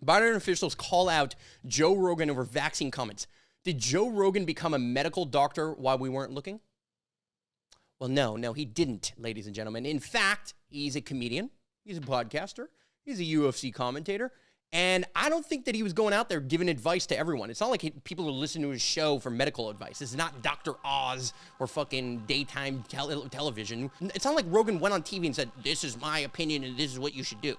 Biden officials call out Joe Rogan over vaccine comments. Did Joe Rogan become a medical doctor while we weren't looking? Well, no, he didn't, ladies and gentlemen. In fact, he's a comedian. He's a podcaster. He's a UFC commentator. And I don't think that he was going out there giving advice to everyone. It's not like people are listening to his show for medical advice. This is not Dr. Oz or fucking daytime television. It's not like Rogan went on TV and said, this is my opinion and this is what you should do.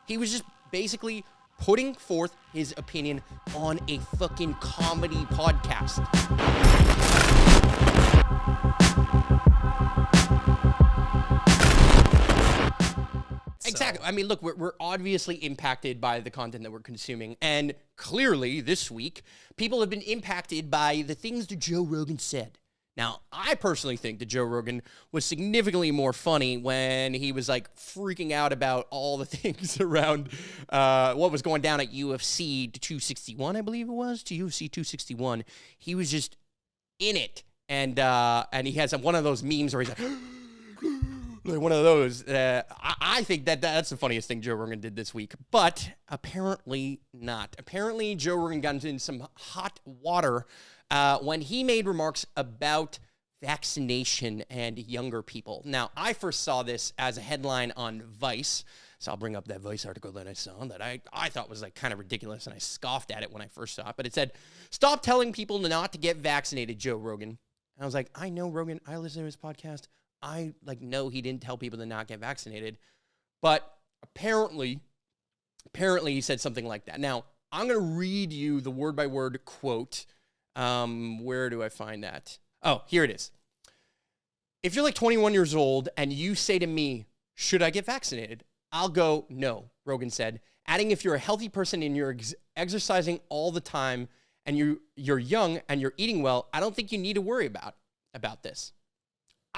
He was just basically putting forth his opinion on a fucking comedy podcast. Exactly. I mean, look, we're obviously impacted by the content that we're consuming. And clearly, this week, people have been impacted by the things that Joe Rogan said. Now, I personally think that Joe Rogan was significantly more funny when he was, like, freaking out about all the things around what was going down at UFC 261, I believe it was, to UFC 261. He was just in it. And he has one of those memes where he's like... one of those. I think that's the funniest thing Joe Rogan did this week, but apparently not. Apparently, Joe Rogan got into some hot water when he made remarks about vaccination and younger people. Now, I first saw this as a headline on Vice, so I'll bring up that Vice article that I saw that I thought was like kind of ridiculous, and I scoffed at it when I first saw it. But it said, "Stop telling people not to get vaccinated, Joe Rogan." And I was like, I know Rogan. I listen to his podcast. I know he didn't tell people to not get vaccinated, but apparently he said something like that. Now, I'm going to read you the word-by-word quote. Where do I find that? Oh, here it is. If you're like 21 years old and you say to me, should I get vaccinated? I'll go, no, Rogan said, adding if you're a healthy person and you're exercising all the time and you're young and you're eating well, I don't think you need to worry about this.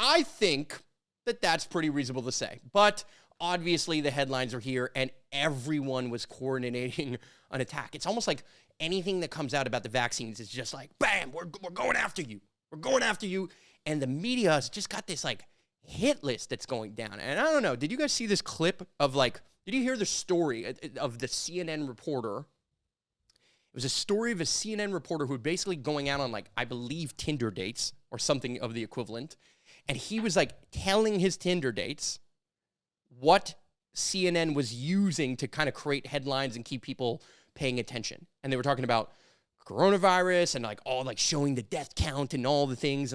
I think that that's pretty reasonable to say, but obviously the headlines are here and everyone was coordinating an attack. It's almost like anything that comes out about the vaccines is just like, bam, we're going after you. We're going after you. And the media has just got this like hit list that's going down. And I don't know, did you guys see this clip of did you hear the story of the CNN reporter? It was a story of a CNN reporter who was basically going out on I believe Tinder dates or something of the equivalent. And he was telling his Tinder dates what CNN was using to kind of create headlines and keep people paying attention. And they were talking about coronavirus and all showing the death count and all the things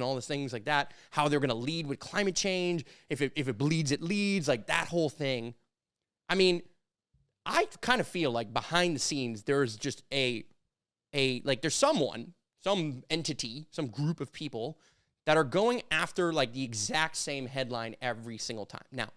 like that, how they're going to lead with climate change. If it bleeds, it leads, that whole thing. I mean, I kind of feel like behind the scenes, there's just there's some entity, some group of people that are going after the exact same headline every single time. Now,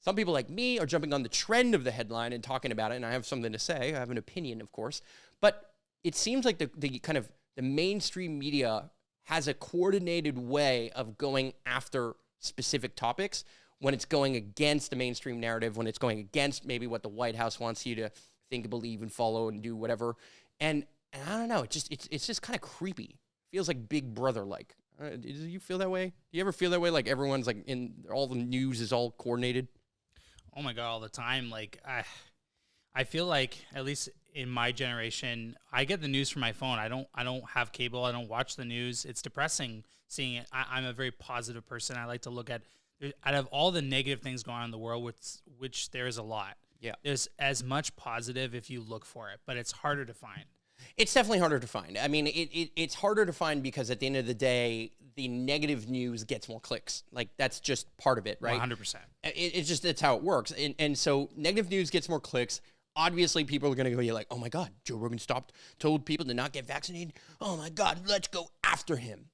some people like me are jumping on the trend of the headline and talking about it, and I have something to say. I have an opinion, of course. But it seems like the mainstream media has a coordinated way of going after specific topics when it's going against the mainstream narrative, when it's going against maybe what the White House wants you to think, believe, and follow and do whatever. And I don't know, it's just kind of creepy. Feels like Big Brother-like. Do you feel that way? Do you ever feel that way? Everyone's in all the news is all coordinated? Oh my God, all the time. I feel like, at least in my generation, I get the news from my phone. I don't have cable. I don't watch the news. It's depressing seeing it. I'm a very positive person. I like to look at, out of all the negative things going on in the world, which there is a lot. Yeah. There's as much positive if you look for it, but it's harder to find. It's definitely harder to find. I mean, it's harder to find because at the end of the day, the negative news gets more clicks. That's just part of it, right? 100%. It's just, that's how it works. And so negative news gets more clicks. Obviously, people are going to go oh my God, Joe Rogan told people to not get vaccinated. Oh my God, let's go after him.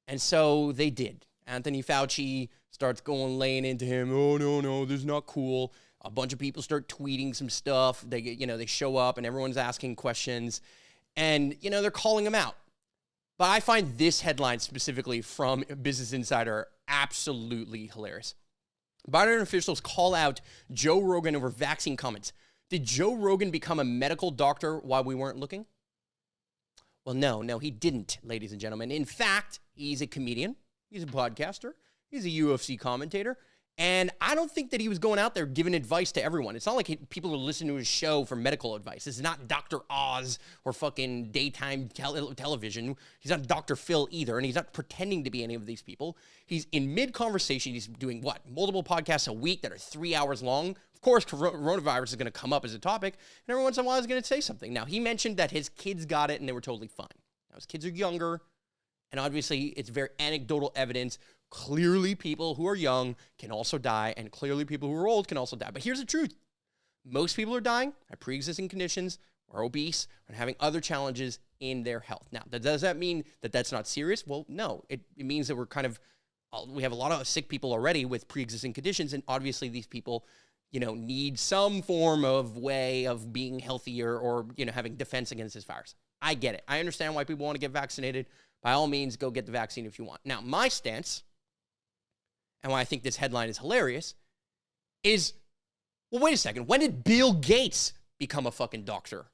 And so they did. Anthony Fauci starts laying into him. Oh, no, this is not cool. A bunch of people start tweeting some stuff. They show up and everyone's asking questions. And, they're calling him out. But I find this headline specifically from Business Insider absolutely hilarious. Biden officials call out Joe Rogan over vaccine comments. Did Joe Rogan become a medical doctor while we weren't looking? Well, no, he didn't, ladies and gentlemen. In fact, he's a comedian. He's a podcaster. He's a UFC commentator. And I don't think that he was going out there giving advice to everyone. It's not like people are listening to his show for medical advice. This is not Dr. Oz or fucking daytime television. He's not Dr. Phil either, and he's not pretending to be any of these people. He's in mid-conversation. He's doing what? Multiple podcasts a week that are 3 hours long. Of course, coronavirus is going to come up as a topic, and every once in a while he's going to say something. Now, he mentioned that his kids got it and they were totally fine. Now, his kids are younger, and obviously it's very anecdotal evidence. Clearly, people who are young can also die, and clearly people who are old can also die. But here's the truth. Most people are dying, have pre-existing conditions, are obese, and having other challenges in their health. Now, does that mean that that's not serious? Well, no. It means that we have a lot of sick people already with pre-existing conditions, and obviously these people, need some form of way of being healthier or, having defense against this virus. I get it. I understand why people want to get vaccinated. By all means, go get the vaccine if you want. Now, my stance, and why I think this headline is hilarious, is, well, wait a second. When did Bill Gates become a fucking doctor?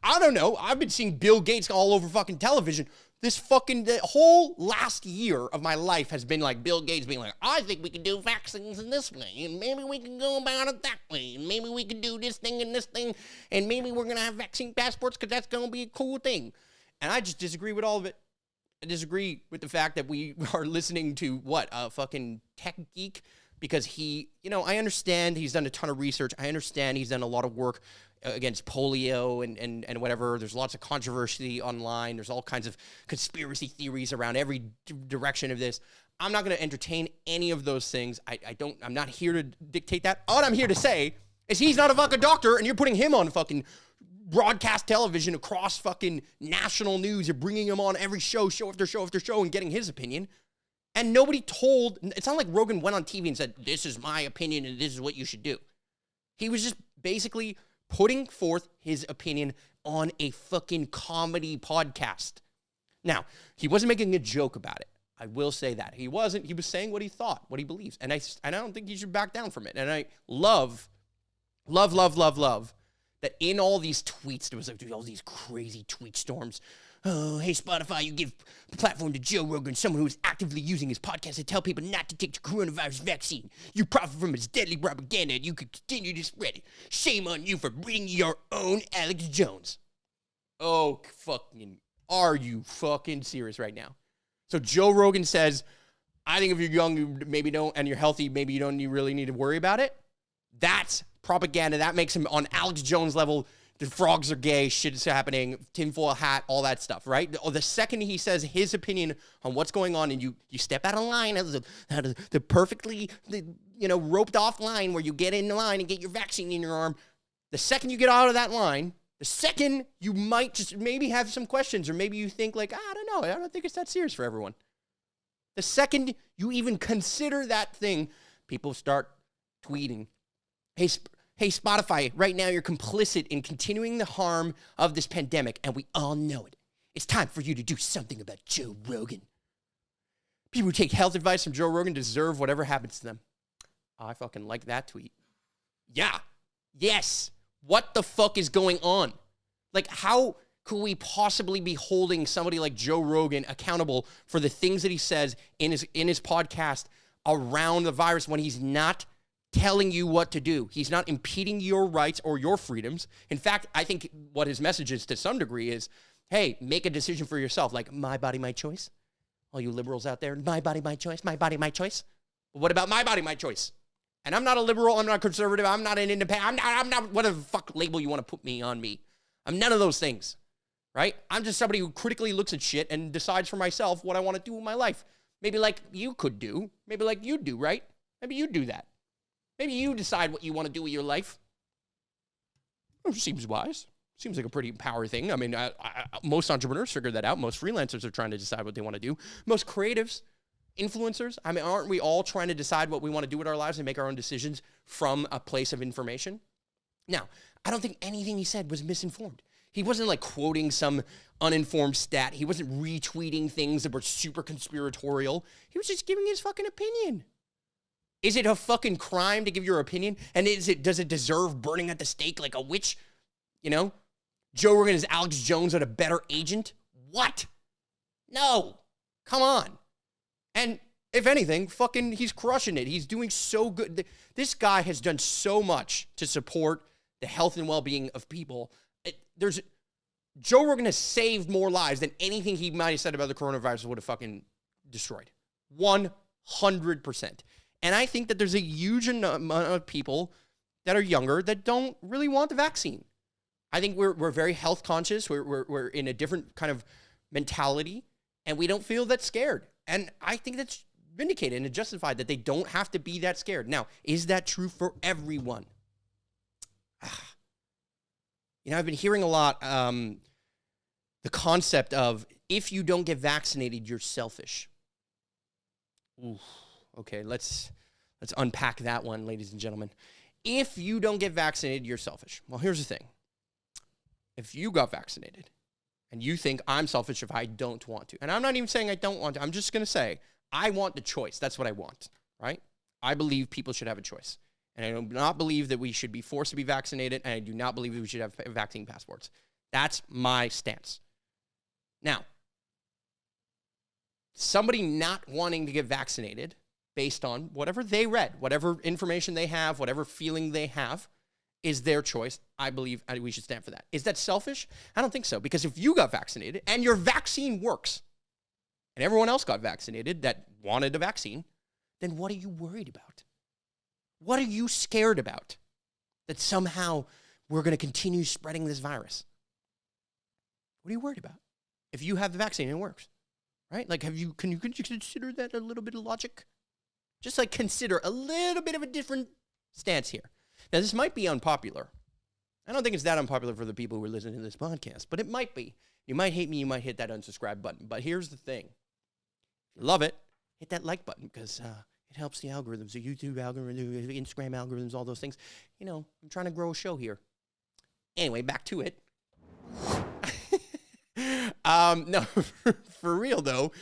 I don't know. I've been seeing Bill Gates all over fucking television. The whole last year of my life has been like Bill Gates being like, I think we can do vaccines in this way, and maybe we can go about it that way, and maybe we can do this thing and this thing, and maybe we're going to have vaccine passports because that's going to be a cool thing. And I just disagree with all of it. I disagree with the fact that we are listening to a fucking tech geek, because I understand he's done a ton of research. I understand he's done a lot of work against polio and whatever. There's lots of controversy online. There's all kinds of conspiracy theories around every direction of this. I'm not going to entertain any of those things. I'm not here to dictate that. All I'm here to say is he's not a fucking doctor, and you're putting him on fucking broadcast television across fucking national news. You're bringing him on every show after show after show and getting his opinion. And it's not like Rogan went on TV and said, this is my opinion and this is what you should do. He was just basically putting forth his opinion on a fucking comedy podcast. Now, he wasn't making a joke about it. I will say that. He wasn't. He was saying what he thought, what he believes. And I don't think he should back down from it. And I love that in all these tweets, there was all these crazy tweet storms. Oh, hey, Spotify, you give the platform to Joe Rogan, someone who is actively using his podcast to tell people not to take the coronavirus vaccine. You profit from his deadly propaganda, and you could continue to spread it. Shame on you for bringing your own Alex Jones. Oh, fucking, are you fucking serious right now? So Joe Rogan says, I think if you're young, you maybe don't, and you're healthy, maybe you don't really need to worry about it. That's propaganda. That makes him on Alex Jones level. The frogs are gay, shit is happening, tinfoil hat, all that stuff, right? The second he says his opinion on what's going on, and you step out of line, out of the perfectly roped off line where you get in line and get your vaccine in your arm, the second you get out of that line, the second you might just maybe have some questions, or maybe you think like, I don't know, I don't think it's that serious for everyone. The second you even consider that thing, people start tweeting, Hey, Spotify, right now you're complicit in continuing the harm of this pandemic, and we all know it. It's time for you to do something about Joe Rogan. People who take health advice from Joe Rogan deserve whatever happens to them. I fucking like that tweet. Yeah. Yes. What the fuck is going on? Like, how could we possibly be holding somebody like Joe Rogan accountable for the things that he says in his podcast around the virus when he's not telling you what to do? He's not impeding your rights or your freedoms. In fact, I think what his message is to some degree is, hey, make a decision for yourself. Like, my body, my choice. All you liberals out there, my body, my choice, my body, my choice. But what about my body, my choice? And I'm not a liberal, I'm not a conservative, I'm not an independent, I'm not whatever the fuck label you want to put me on me. I'm none of those things, right? I'm just somebody who critically looks at shit and decides for myself what I want to do with my life. Maybe like you could do, maybe like you do, right? Maybe you do that. Maybe you decide what you want to do with your life. Seems wise. Seems like a pretty power thing. I mean, most entrepreneurs figure that out. Most freelancers are trying to decide what they want to do. Most creatives, influencers, I mean, aren't we all trying to decide what we want to do with our lives and make our own decisions from a place of information? Now, I don't think anything he said was misinformed. He wasn't like quoting some uninformed stat. He wasn't retweeting things that were super conspiratorial. He was just giving his fucking opinion. Is it a fucking crime to give your opinion? And does it deserve burning at the stake like a witch? Joe Rogan is Alex Jones at a better agent? What? No. Come on. And If anything, fucking, he's crushing it. He's doing so good. This guy has done so much to support the health and well-being of people. Joe Rogan has saved more lives than anything he might have said about the coronavirus would have fucking destroyed. 100%. And I think that there's a huge amount of people that are younger that don't really want the vaccine. I think we're very health conscious. We're in a different kind of mentality, and we don't feel that scared. And I think that's vindicated and justified that they don't have to be that scared. Now, is that true for everyone? I've been hearing a lot the concept of if you don't get vaccinated, you're selfish. Ooh, okay, let's unpack that one, ladies and gentlemen. If you don't get vaccinated, you're selfish. Well, here's the thing. If you got vaccinated and you think I'm selfish if I don't want to, and I'm not even saying I don't want to, I'm just going to say I want the choice. That's what I want, right? I believe people should have a choice. And I do not believe that we should be forced to be vaccinated, and I do not believe that we should have vaccine passports. That's my stance. Now, somebody not wanting to get vaccinated based on whatever they read, whatever information they have, whatever feeling they have, is their choice. I believe we should stand for that. Is that selfish? I don't think so, because if you got vaccinated and your vaccine works and everyone else got vaccinated that wanted a vaccine, then what are you worried about? What are you scared about? That somehow we're going to continue spreading this virus? What are you worried about? If you have the vaccine and it works, right? Like, can you consider that a little bit of logic? Just like consider a little bit of a different stance here. Now, this might be unpopular. I don't think it's that unpopular for the people who are listening to this podcast, but it might be. You might hate me. You might hit that unsubscribe button. But here's the thing. If you love it, hit that like button, because it helps the algorithms, the YouTube algorithms, the Instagram algorithms, all those things. I'm trying to grow a show here. Anyway, back to it. No, for real though.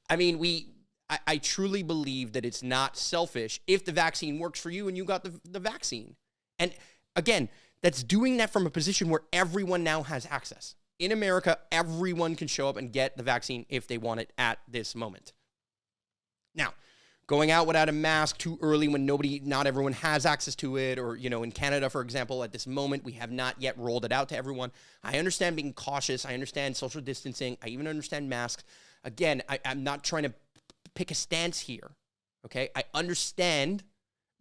I mean, I truly believe that it's not selfish if the vaccine works for you and you got the vaccine. And again, that's doing that from a position where everyone now has access. In America, everyone can show up and get the vaccine if they want it at this moment. Now, going out without a mask too early when not everyone has access to it, or, in Canada, for example, at this moment, we have not yet rolled it out to everyone. I understand being cautious. I understand social distancing. I even understand masks. Again, I'm not trying to pick a stance here, okay? I understand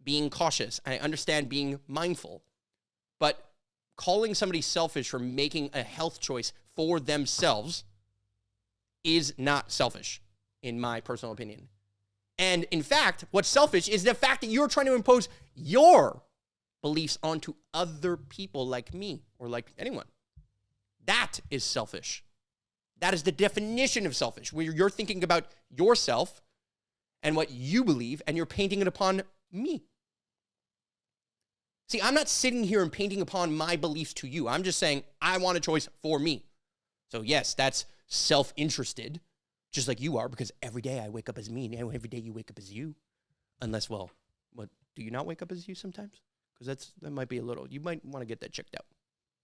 being cautious. I understand being mindful. But calling somebody selfish for making a health choice for themselves is not selfish, in my personal opinion. And in fact, what's selfish is the fact that you're trying to impose your beliefs onto other people like me or like anyone. That is selfish. That is the definition of selfish, where you're thinking about yourself and what you believe, and you're painting it upon me. See, I'm not sitting here and painting upon my beliefs to you. I'm just saying I want a choice for me. So yes, that's self-interested, just like you are, because every day I wake up as me, and every day you wake up as you. Unless, well, what, do you not wake up as you sometimes? Because that might be a little, you might want to get that checked out.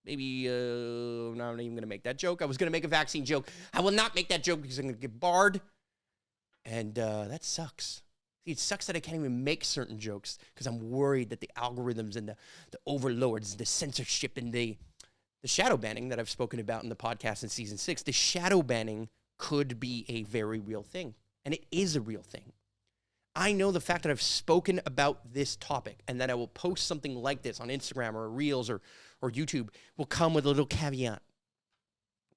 Maybe, I'm not even going to make that joke. I was going to make a vaccine joke. I will not make that joke because I'm going to get barred. And that sucks. See, it sucks that I can't even make certain jokes because I'm worried that the algorithms and the overlords, the censorship and the shadow banning that I've spoken about in the podcast in season 6, the shadow banning could be a very real thing. And it is a real thing. I know the fact that I've spoken about this topic and that I will post something like this on Instagram or Reels or YouTube will come with a little caveat.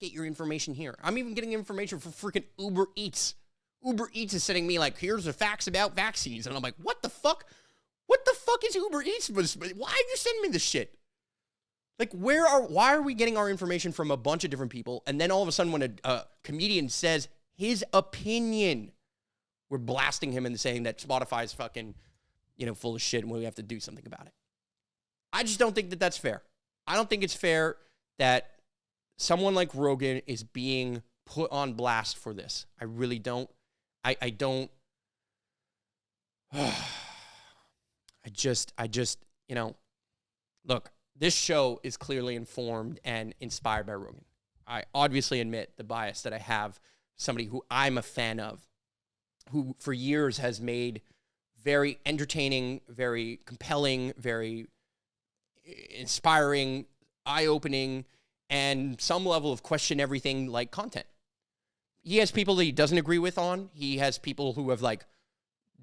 Get your information here. I'm even getting information from freaking Uber Eats. Uber Eats is sending me like, here's the facts about vaccines. And I'm like, what the fuck? What the fuck is Uber Eats? Why are you sending me this shit? Like, why are we getting our information from a bunch of different people? And then all of a sudden when a comedian says his opinion, we're blasting him and saying that Spotify's fucking, full of shit and we have to do something about it. I just don't think that that's fair. I don't think it's fair that someone like Rogan is being put on blast for this. I really don't. I don't. I just, look, this show is clearly informed and inspired by Rogan. I obviously admit the bias that I have, somebody who I'm a fan of. who for years has made very entertaining, very compelling, very inspiring, eye-opening, and some level of question everything like content. He has people that he doesn't agree with on. He has people who have like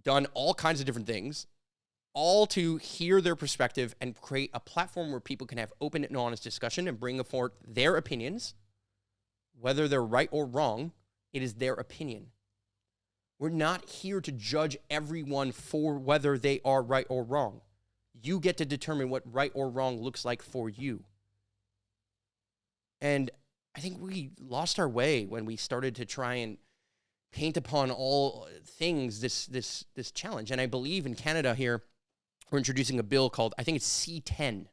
done all kinds of different things, all to hear their perspective and create a platform where people can have open and honest discussion and bring forth their opinions. Whether they're right or wrong, it is their opinion. We're not here to judge everyone for whether they are right or wrong. You get to determine what right or wrong looks like for you. And I think we lost our way when we started to try and paint upon all things this challenge. And I believe in Canada here, we're introducing a bill called, I think it's C10, if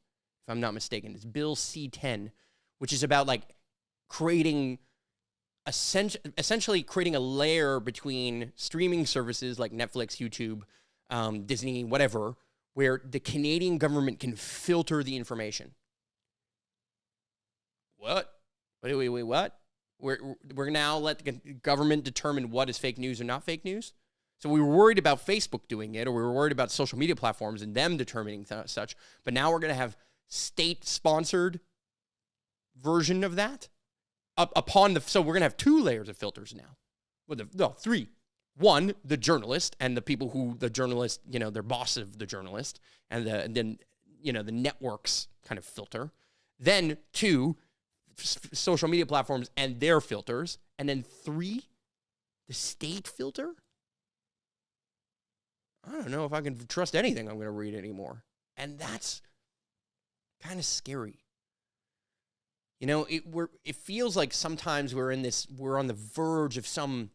I'm not mistaken. It's Bill C10, which is about like creating, essentially creating a layer between streaming services like Netflix, YouTube, Disney, whatever, where the Canadian government can filter the information. What? Wait, what? We're now let the government determine what is fake news or not fake news? So we were worried about Facebook doing it, or we were worried about social media platforms and them determining such, but now we're going to have state-sponsored version of that? So we're going to have 2 layers of filters now. Well, 3. 1, the journalist and the people who the journalist, they're boss of the journalist, and then the networks kind of filter. Then 2, social media platforms and their filters. And then 3, the state filter? I don't know if I can trust anything I'm going to read anymore. And that's kind of scary. It feels like sometimes we're on the verge of some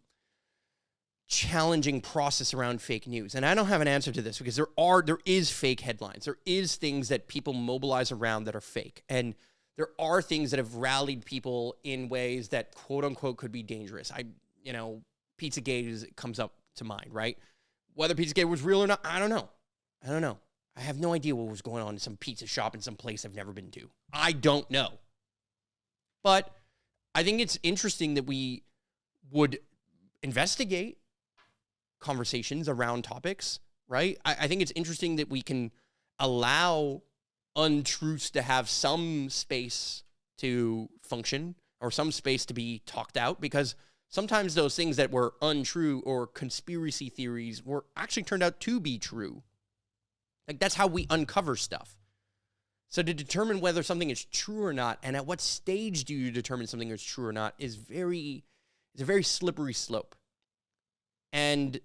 challenging process around fake news. And I don't have an answer to this because there is fake headlines. There is things that people mobilize around that are fake. And there are things that have rallied people in ways that quote unquote could be dangerous. Pizzagate comes up to mind, right? Whether Pizzagate was real or not, I don't know. I have no idea what was going on in some pizza shop in some place I've never been to. I don't know. But I think it's interesting that we would investigate conversations around topics, right? I think it's interesting that we can allow untruths to have some space to function or some space to be talked out, because sometimes those things that were untrue or conspiracy theories were actually turned out to be true. Like, that's how we uncover stuff. So to determine whether something is true or not, and at what stage do you determine something is true or not, is a very slippery slope. And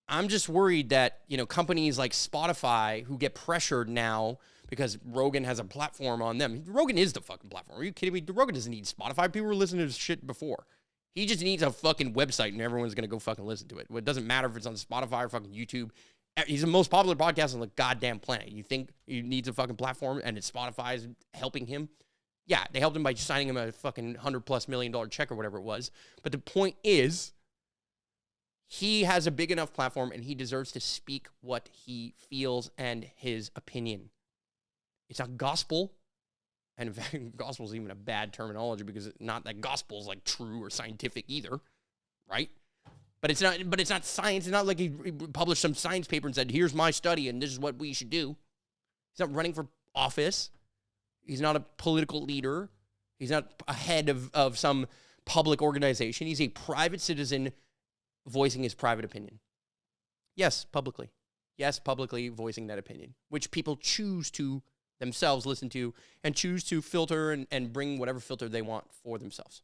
I'm just worried that, companies like Spotify, who get pressured now because Rogan has a platform on them. Rogan is the fucking platform. Are you kidding me? Rogan doesn't need Spotify. People were listening to his shit before. He just needs a fucking website and everyone's going to go fucking listen to it. It doesn't matter if it's on Spotify or fucking YouTube. He's the most popular podcast on the goddamn planet. You think he needs a fucking platform and it's Spotify is helping him? Yeah, they helped him by signing him a fucking $100+ million check or whatever it was. But the point is, he has a big enough platform and he deserves to speak what he feels and his opinion. It's not gospel. And in fact, gospel is even a bad terminology because it's not that gospel is like true or scientific either, right? But it's not science. It's not like he published some science paper and said, here's my study and this is what we should do. He's not running for office. He's not a political leader. He's not a head of some public organization. He's a private citizen voicing his private opinion. Yes, publicly. Yes, publicly voicing that opinion, which people choose to themselves listen to and choose to filter and bring whatever filter they want for themselves.